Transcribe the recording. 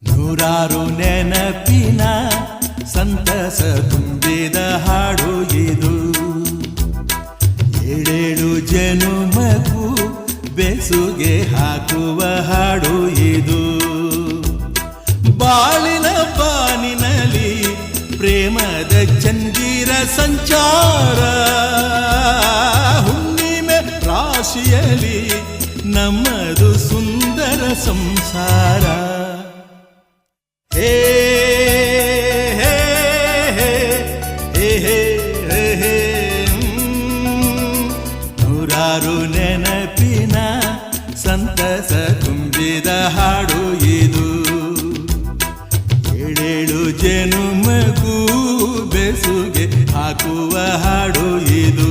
ನೂರಾರು ನೆನಪಿನ ಸಂತಸ ತುಂಬಿದ ಹಾಡು ಇದು. ಏಳೇಳು ಜನುಮಗೂ ಬೆಸುಗೆ ಹಾಕುವ ಹಾಡು ಇದು. ಬಾಳಿನ ಬಾನಿನಲ್ಲಿ ಪ್ರೇಮದ ಚಂದಿರ ಸಂಚಾರ, ಹುಣ್ಣಿಮೆ ರಾಶಿಯಲ್ಲಿ ನಮ್ಮದು ಸುಂದರ ಸಂಸಾರ. ಹೇ ಹೇ ಹೇ ಹೇ ಹೇ ಹೇ ನೂರಾರು ನೆನಪಿನ ಸಂತಸ ತುಂಬಿದ ಹಾಡು ಇದು. ಏಳೇಳು ಜನುಮಗೂ ಬೆಸುಗೆ ಹಾಕುವ ಹಾಡು ಇದು.